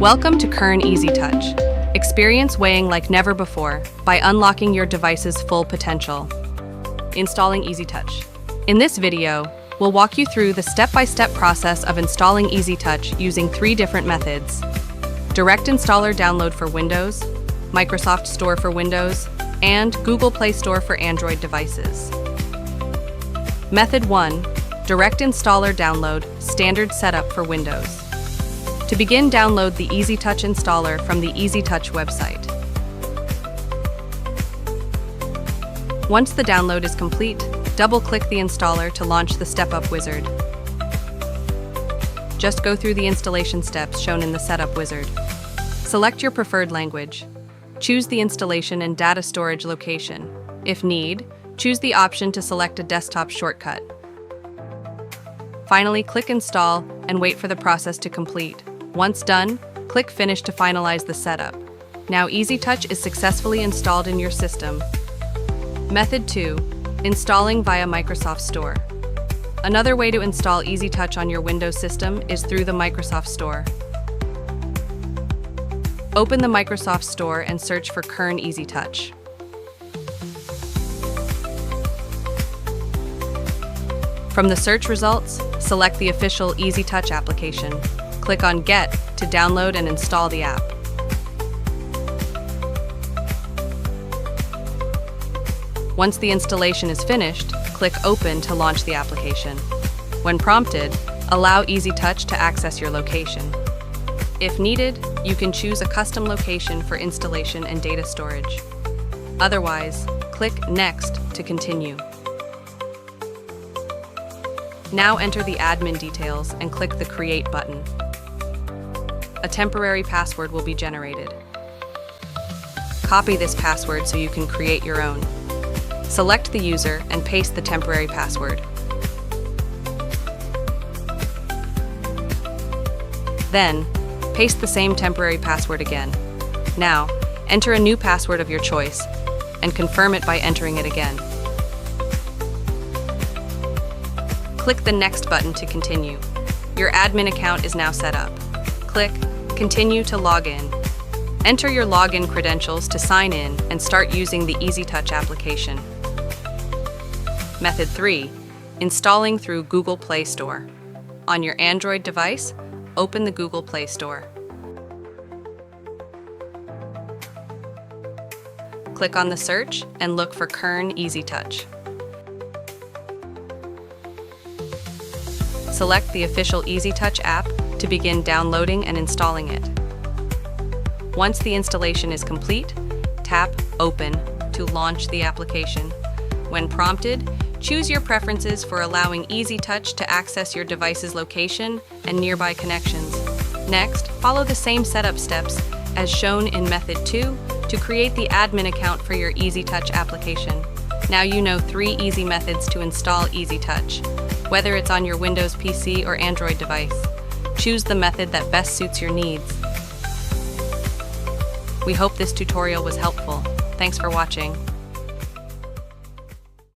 Welcome to Kern EasyTouch. Experience weighing like never before by unlocking your device's full potential. Installing EasyTouch. In this video, we'll walk you through the step-by-step process of installing EasyTouch using 3 different methods: Direct Installer Download for Windows, Microsoft Store for Windows, and Google Play Store for Android devices. Method 1. Direct Installer Download, Standard Setup for Windows. To begin, download the EasyTouch installer from the EasyTouch website. Once the download is complete, double-click the installer to launch the step-up wizard. Just go through the installation steps shown in the setup wizard. Select your preferred language. Choose the installation and data storage location. If need, choose the option to select a desktop shortcut. Finally, click Install and wait for the process to complete. Once done, click Finish to finalize the setup. Now EasyTouch is successfully installed in your system. Method 2. Installing via Microsoft Store. Another way to install EasyTouch on your Windows system is through the Microsoft Store. Open the Microsoft Store and search for Kern EasyTouch. From the search results, select the official EasyTouch application. Click on Get to download and install the app. Once the installation is finished, click Open to launch the application. When prompted, allow EasyTouch to access your location. If needed, you can choose a custom location for installation and data storage. Otherwise, click Next to continue. Now enter the admin details and click the Create button. A temporary password will be generated. Copy this password so you can create your own. Select the user and paste the temporary password. Then, paste the same temporary password again. Now, enter a new password of your choice and confirm it by entering it again. Click the Next button to continue. Your admin account is now set up. Click Continue to log in. Enter your login credentials to sign in and start using the EasyTouch application. Method 3. Installing through Google Play Store. On your Android device, open the Google Play Store. Click on the search and look for Kern EasyTouch. Select the official EasyTouch app to begin downloading and installing it. Once the installation is complete, tap Open to launch the application. When prompted, choose your preferences for allowing EasyTouch to access your device's location and nearby connections. Next, follow the same setup steps as shown in Method 2 to create the admin account for your EasyTouch application. Now you know 3 easy methods to install EasyTouch. Whether it's on your Windows PC or Android device, choose the method that best suits your needs. We hope this tutorial was helpful. Thanks for watching.